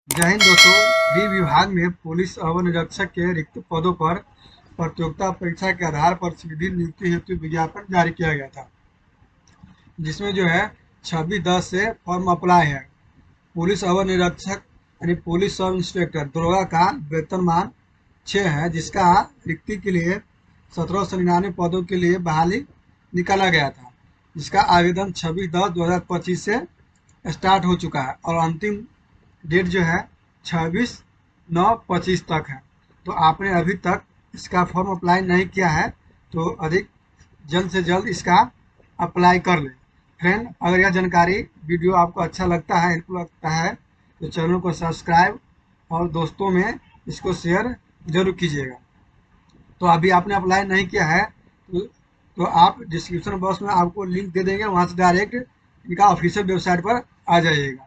जय हिंद दोस्तों। गृह विभाग ने पुलिस अवर निरीक्षक के रिक्त पदों पर प्रतियोगिता परीक्षा के आधार पर सीधी नियुक्ति हेतु विज्ञापन जारी किया गया था, जिसमें 26/10 से फॉर्म अप्लाई है। पुलिस अवर निरीक्षक यानी पुलिस सब इंस्पेक्टर दरोगा का वेतनमान 6 है, जिसका रिक्ति के लिए 1799 पदों के लिए बहाली निकाला गया था, जिसका आवेदन 26/10/2025 से स्टार्ट हो चुका है और अंतिम डेट 26/9/25 तक है। तो आपने अभी तक इसका फॉर्म अप्लाई नहीं किया है तो अधिक जल्द से जल्द इसका अप्लाई कर लें। फ्रेंड, अगर यह जानकारी वीडियो आपको अच्छा लगता है, हेल्पफुल लगता है, तो चैनल को सब्सक्राइब और दोस्तों में इसको शेयर जरूर कीजिएगा। तो अभी आपने अप्लाई नहीं किया है तो आप डिस्क्रिप्शन बॉक्स में आपको लिंक दे देंगे, वहाँ से डायरेक्ट इनका ऑफिशियल वेबसाइट पर आ जाइएगा।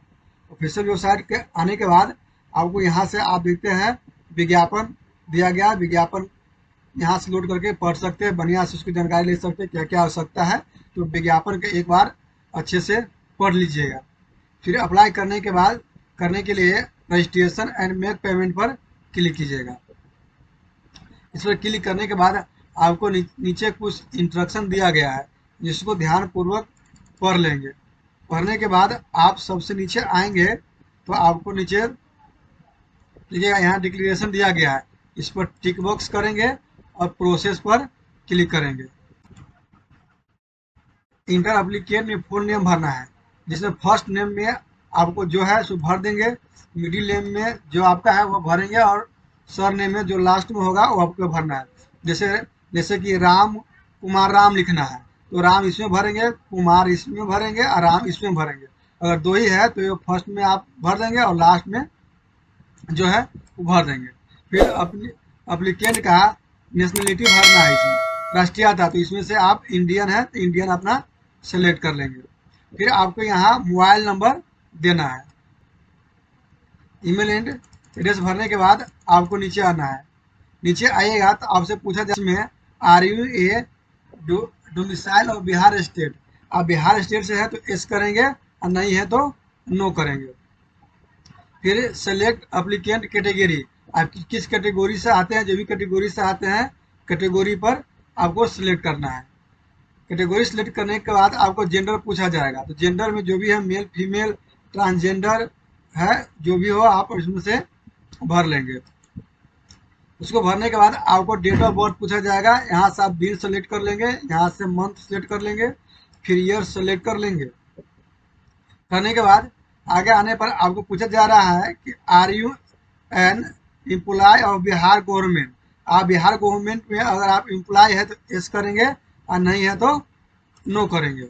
ऑफिशियल वेबसाइट के आने के बाद आपको यहाँ से आप देखते हैं विज्ञापन दिया गया। विज्ञापन यहाँ से लोड करके पढ़ सकते हैं, बढ़िया से उसकी जानकारी ले सकते हैं क्या क्या आवश्यकता है। तो विज्ञापन के एक बार अच्छे से पढ़ लीजिएगा। फिर अप्लाई करने के लिए रजिस्ट्रेशन एंड मेक पेमेंट पर क्लिक कीजिएगा। इस पर क्लिक करने के बाद आपको नीचे कुछ इंस्ट्रक्शन दिया गया है, जिसको ध्यानपूर्वक पढ़ लेंगे। पढ़ने के बाद आप सबसे नीचे आएंगे तो आपको नीचे देखिएगा यहाँ डिक्लेरेशन दिया गया है, इस पर टिक बॉक्स करेंगे और प्रोसेस पर क्लिक करेंगे। इंटर एप्लीकेंट में फुल नेम भरना है, जिसमें फर्स्ट नेम में आपको जो है सो भर देंगे, मिडिल नेम में जो आपका है वो भरेंगे और सर नेम में जो लास्ट में होगा वो आपको भरना है। जैसे जैसे कि राम कुमार राम लिखना है तो राम इसमें भरेंगे, कुमार इसमें भरेंगे और राम इसमें भरेंगे। अगर दो ही है तो ये फर्स्ट में आप भर देंगे और लास्ट में जो है वो भर देंगे। फिर अपनी अप्लीकेंट का नेशनलिटी भरना है, इसमें राष्ट्रीयता तो इसमें से आप इंडियन है तो इंडियन अपना सेलेक्ट कर लेंगे। फिर आपको यहाँ मोबाइल नंबर देना है। ईमेल एंड एड्रेस भरने के बाद आपको नीचे आना है। नीचे आइएगा तो आपसे पूछा जाए इसमें आर यू ए डोमिसाइल और बिहार स्टेट। आप बिहार स्टेट से है तो एस करेंगे और नहीं है तो नो करेंगे। फिर सेलेक्ट अप्लीकेंट कैटेगरी, आप किस कैटेगरी से आते हैं, जो भी कैटेगरी से आते हैं कैटेगरी पर आपको सिलेक्ट करना है। कैटेगरी सिलेक्ट करने के बाद आपको जेंडर पूछा जाएगा, तो जेंडर में जो भी है मेल फीमेल ट्रांसजेंडर है जो भी हो आप इसमें से भर लेंगे। उसको भरने के बाद आपको डेट ऑफ बर्थ पूछा जाएगा, यहाँ से आप दिन सेलेक्ट कर लेंगे, यहाँ से मंथ सेलेक्ट कर लेंगे, फिर ईयर सेलेक्ट कर लेंगे। करने के बाद आगे आने पर आपको पूछा जा रहा है कि are you an employ of Bihar government. आप बिहार गवर्नमेंट में अगर आप एम्प्लॉय है तो एस करेंगे और नहीं है तो नो करेंगे।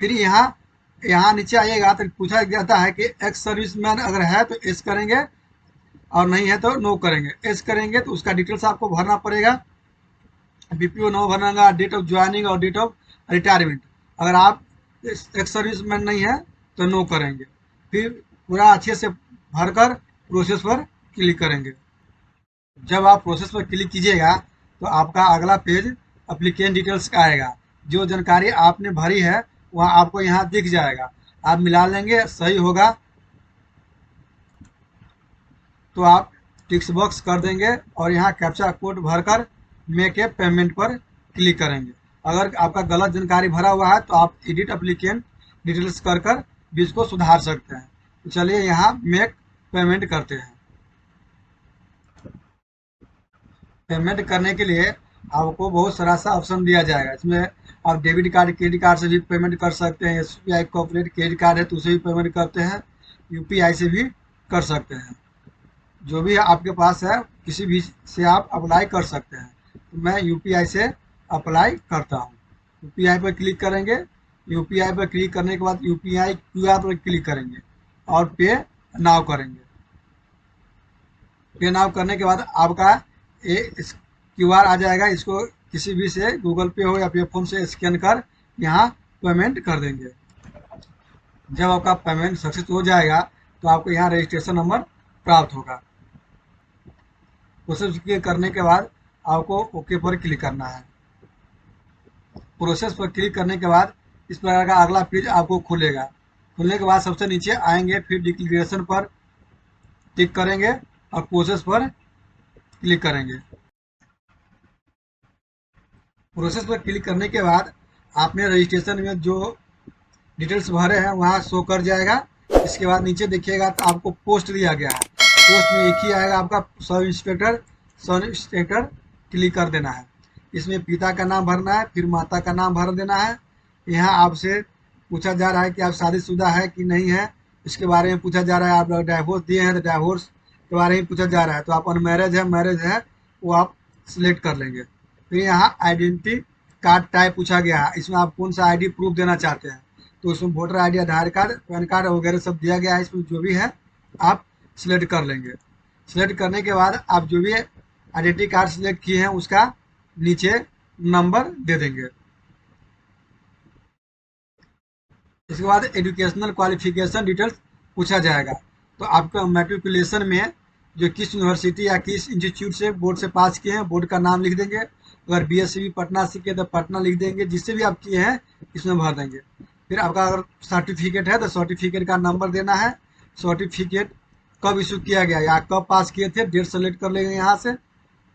फिर यहाँ यहाँ नीचे आइएगा तो पूछा जाता है कि एक्स सर्विसमैन अगर है तो एस करेंगे और नहीं है तो नो करेंगे। एस करेंगे तो उसका डिटेल्स आपको भरना पड़ेगा, बीपीओ नो भरना, डेट ऑफ ज्वाइनिंग और डेट ऑफ रिटायरमेंट। अगर आप एक्स सर्विसमैन नहीं है तो नो करेंगे। फिर पूरा अच्छे से भरकर प्रोसेस पर क्लिक करेंगे। जब आप प्रोसेस पर क्लिक कीजिएगा तो आपका अगला पेज एप्लीकेंट डिटेल्स का आएगा। जो जानकारी आपने भरी है वह आपको यहाँ दिख जाएगा, आप मिला लेंगे, सही होगा तो आप टिक्स बॉक्स कर देंगे और यहाँ कैप्चा कोड भरकर मेक ए पेमेंट पर क्लिक करेंगे। अगर आपका गलत जानकारी भरा हुआ है तो आप एडिट एप्लीकेंट डिटेल्स कर भी इसको सुधार सकते हैं। तो चलिए यहाँ मेक पेमेंट करते हैं। पेमेंट करने के लिए आपको बहुत सारा सा ऑप्शन दिया जाएगा। इसमें आप डेबिट कार्ड क्रेडिट कार्ड से भी पेमेंट कर सकते हैं, SBI कॉर्पोरेट क्रेडिट कार्ड है तो उसे भी पेमेंट करते हैं, UPI से भी कर सकते हैं। जो भी आपके पास है किसी भी से आप अप्लाई कर सकते हैं। तो मैं UPI से अप्लाई करता हूँ। UPI पर क्लिक करेंगे। UPI पर क्लिक करने के बाद UPI QR पर क्लिक करेंगे और पे नाउ करेंगे। पे नाउ करने के बाद आपका QR आ जाएगा, इसको किसी भी से गूगल पे हो या पे फोन से स्कैन कर यहाँ पेमेंट कर देंगे। जब आपका पेमेंट सक्सेस हो जाएगा तो आपको यहाँ रजिस्ट्रेशन नंबर प्राप्त होगा। प्रोसेस करने के बाद आपको ओके पर क्लिक करना है। प्रोसेस पर क्लिक करने के बाद इस प्रकार का अगला पेज आपको खुलेगा। खुलने के बाद सबसे नीचे आएंगे, फिर डिक्लेरेशन पर टिक करेंगे और प्रोसेस पर क्लिक करेंगे। प्रोसेस पर क्लिक करने के बाद आपने रजिस्ट्रेशन में जो डिटेल्स भरे हैं वहाँ शो कर जाएगा। इसके बाद नीचे देखिएगा तो आपको पोस्ट दिया गया है। पोस्ट में एक ही आएगा आपका सब इंस्पेक्टर क्लिक कर देना है। इसमें पिता का नाम भरना है, फिर माता का नाम भर देना है। यहाँ आपसे पूछा जा रहा है कि आप शादीशुदा है कि नहीं है, इसके बारे में पूछा जा रहा है। आप डाइवोर्स दिए हैं तो डाइवोर्स के बारे में पूछा जा रहा है। तो आप अनमैरिज है, मैरिज है, वो आप सिलेक्ट कर लेंगे। फिर यहाँ आइडेंटिटी कार्ड टाइप पूछा गया है, इसमें आप कौन सा आईडी प्रूफ देना चाहते हैं। तो इसमें वोटर आईडी, आधार कार्ड, पैन कार्ड वगैरह सब दिया गया है। इसमें जो भी है आप सिलेक्ट कर लेंगे। सिलेक्ट करने के बाद आप जो भी आइडेंटिटी कार्ड सिलेक्ट किए हैं उसका नीचे नंबर दे देंगे। इसके बाद एजुकेशनल क्वालिफिकेशन डिटेल्स पूछा जाएगा। तो आपका मैट्रिकुलेशन में जो किस यूनिवर्सिटी या किस इंस्टीट्यूट से बोर्ड से पास किए हैं, बोर्ड का नाम लिख देंगे। अगर बीएससी पटना से किए तो पटना लिख देंगे, जिससे भी आप किए हैं इसमें भर देंगे। फिर आपका अगर सर्टिफिकेट है तो सर्टिफिकेट का नंबर देना है। सर्टिफिकेट कब इशू किया गया या कब पास किए थे, डेट सेलेक्ट कर लेंगे। यहाँ से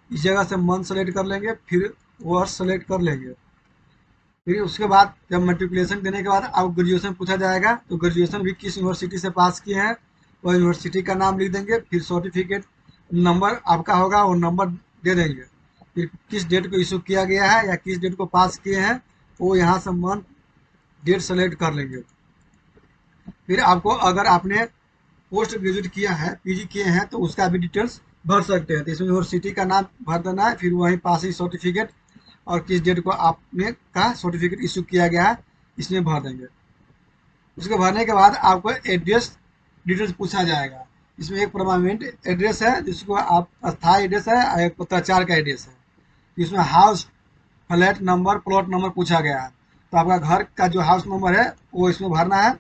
इस जगह से मंथ सेलेक्ट कर लेंगे, फिर वर्ष सेलेक्ट कर लेंगे। फिर उसके बाद जब मेट्रिकुलेशन देने के बाद आप ग्रेजुएशन पूछा जाएगा, तो ग्रेजुएशन भी किस यूनिवर्सिटी से पास किए हैं वह यूनिवर्सिटी का नाम लिख देंगे। फिर सर्टिफिकेट नंबर आपका होगा, वो नंबर दे देंगे। फिर किस डेट को इशू किया गया है या किस डेट को पास किए हैं वो यहाँ से मंथ डेट सेलेक्ट कर लेंगे। फिर आपको अगर आपने पोस्ट ग्रेजुएट किया है, पीजी किए हैं, तो उसका भी डिटेल्स भर सकते हैं। तो इसमें यूनिवर्सिटी का नाम भर देना है, फिर वहीं पासिंग सर्टिफिकेट और किस डेट को आपने का सर्टिफिकेट इशू किया गया है इसमें भर देंगे। उसके भरने के बाद आपको एड्रेस डिटेल्स पूछा जाएगा। इसमें एक परमानेंट एड्रेस है जिसको आप अस्थायी एड्रेस है और एक पत्राचार का एड्रेस है। इसमें house, flat number, plot number पूछा गया है। तो आपका घर का जो हाउस नंबर है वो इसमें भरना है।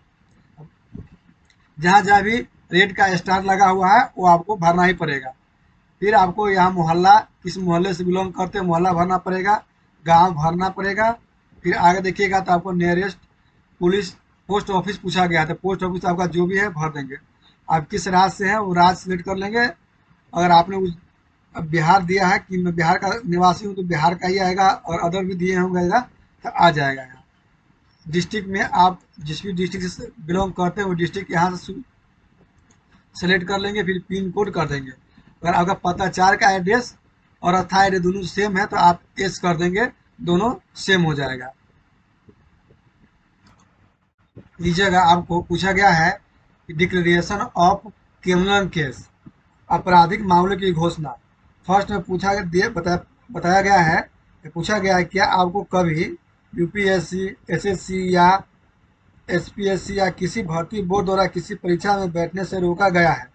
जहाँ जहाँ भी रेड का स्टार लगा हुआ है वो आपको भरना ही पड़ेगा। फिर आपको यहाँ मोहल्ला, किस मोहल्ले से बिलोंग करते हैं मोहल्ला भरना पड़ेगा, गांव भरना पड़ेगा। फिर आगे देखिएगा तो आपको नियरेस्ट पुलिस पोस्ट ऑफिस पूछा गया, तो पोस्ट ऑफिस आपका जो भी है भर देंगे। आप किस राज्य से हैं वो राज्य सिलेक्ट कर लेंगे। अगर आपने अब बिहार दिया है कि मैं बिहार का निवासी हूँ तो बिहार का ही आएगा, और अदर भी दिए होंगे तो आ जाएगा। यहाँ डिस्ट्रिक्ट में आप जिस भी डिस्ट्रिक्ट से बिलोंग करते हैं वो डिस्ट्रिक्ट यहाँ से सेलेक्ट कर लेंगे। फिर पिन कोड कर देंगे। अगर आपका पत्राचार का एड्रेस और अस्थायी एड्रेस दोनों सेम है तो आप एस कर देंगे, दोनों सेम हो जाएगा। लीजिएगा आपको पूछा गया है कि डिक्लेरेशन ऑफ क्रिमिनल केस, आपराधिक मामले की घोषणा। फर्स्ट में बताया गया है, पूछा गया है क्या आपको कभी यूपीएससी, एसएससी या एसपीएससी या किसी भर्ती बोर्ड द्वारा किसी परीक्षा में बैठने से रोका गया है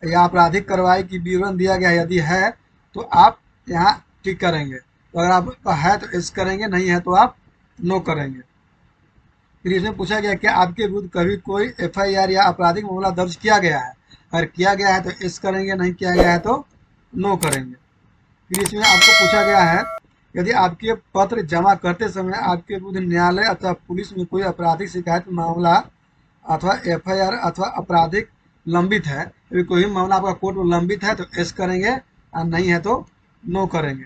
या आपराधिक कार्रवाई की विवरण दिया गया है? यदि है तो आप यहाँ टिक करेंगे। तो अगर आपका है तो एस करेंगे, नहीं है तो आप नो करेंगे। फिर इसमें पूछा गया क्या आपके विरुद्ध कभी कोई एफआईआर या आपराधिक मामला दर्ज किया गया है? अगर किया गया है तो एस करेंगे, नहीं किया गया है तो नो करेंगे। फिर इसमें आपको पूछा गया है यदि आपके पत्र जमा करते समय आपके विरुद्ध न्यायालय अथवा पुलिस में कोई आपराधिक शिकायत मामला अथवा एफआईआर अथवा आपराधिक लंबित है, यदि कोई मामला आपका कोर्ट में लंबित है तो एस करेंगे और नहीं है तो नो करेंगे।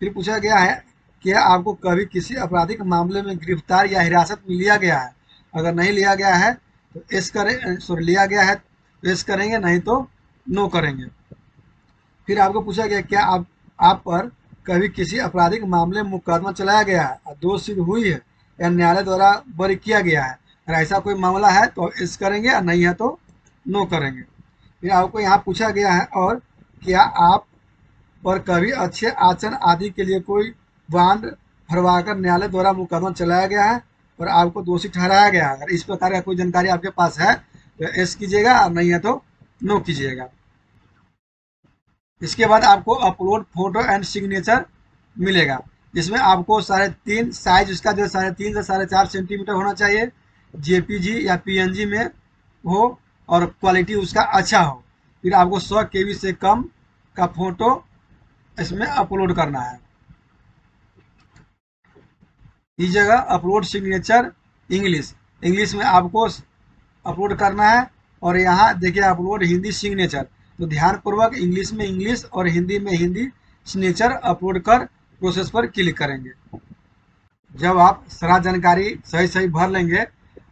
फिर पूछा गया है क्या आपको कभी किसी आपराधिक मामले में गिरफ्तार या हिरासत में लिया गया है? अगर नहीं लिया गया है तो एस करें, सॉरी लिया गया है तो एस करेंगे, नहीं तो नो करेंगे। फिर आपको पूछा गया क्या आप पर कभी किसी आपराधिक मामले में मुकदमा चलाया गया है और दोष सिद्ध हुई है या न्यायालय द्वारा बरी किया गया है? अगर ऐसा कोई मामला है तो एस करेंगे और नहीं है तो नो करेंगे। फिर आपको यहाँ पूछा गया है और क्या आप पर कभी अच्छे आचरण आदि के लिए कोई बांड भरवाकर न्यायालय द्वारा मुकदमा चलाया गया है और आपको दोषी ठहराया गया है? अगर इस प्रकार का कोई जानकारी आपके पास है तो एस कीजिएगा और नहीं है तो नो कीजिएगा। इसके बाद आपको अपलोड फोटो एंड सिग्नेचर मिलेगा, जिसमें आपको 3.5 साइज उसका जो 3.5 से 4.5 सेंटीमीटर होना चाहिए, जेपीजी या पीएनजी में हो और क्वालिटी उसका अच्छा हो। फिर आपको 100 केबी से कम का फोटो इसमें अपलोड करना है। इस जगह अपलोड सिग्नेचर इंग्लिश में आपको अपलोड करना है। और यहाँ देखिए अपलोड हिंदी सिग्नेचर, तो ध्यानपूर्वक इंग्लिश में इंग्लिश और हिंदी में हिंदी सिग्नेचर अपलोड कर प्रोसेस पर क्लिक करेंगे। जब आप सारा जानकारी सही सही भर लेंगे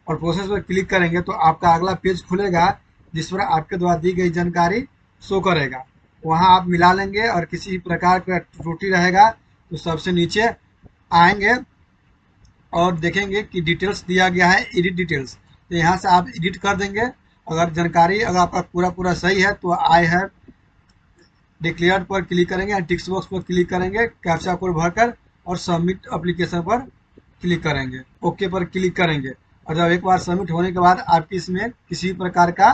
और प्रोसेस पर क्लिक करेंगे तो आपका अगला पेज खुलेगा जिस पर आपके द्वारा दी गई जानकारी शो करेगा। वहां आप मिला लेंगे और किसी प्रकार का त्रुटि रहेगा तो सबसे नीचे आएंगे और देखेंगे कि डिटेल्स दिया गया है, एडिट डिटेल्स, तो यहाँ से आप एडिट कर देंगे। अगर जानकारी अगर आपका पूरा सही है तो आई हैव डिक्लेयर्ड पर क्लिक करेंगे, टिक्स बॉक्स पर क्लिक करेंगे, कैप्चा कोड भरकर और सबमिट एप्लीकेशन पर क्लिक करेंगे, ओके पर क्लिक करेंगे। और जब एक बार सबमिट होने के बाद आपकी इसमें किसी प्रकार का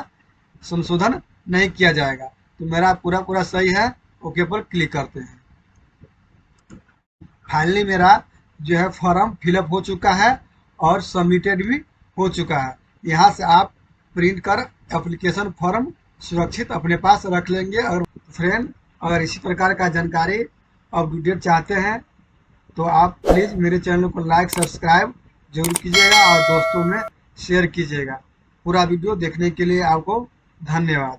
संशोधन नहीं किया जाएगा। तो मेरा पूरा सही है, ओके पर क्लिक करते हैं। फाइनली मेरा जो है फॉर्म फिलअप हो चुका है और सबमिटेड भी हो चुका है। यहाँ से आप प्रिंट कर एप्लीकेशन फॉर्म सुरक्षित अपने पास रख लेंगे। और फ्रेंड, अगर इसी प्रकार का जानकारी अपडेट चाहते हैं तो आप प्लीज़ मेरे चैनल को लाइक सब्सक्राइब जरूर कीजिएगा और दोस्तों में शेयर कीजिएगा। पूरा वीडियो देखने के लिए आपको धन्यवाद।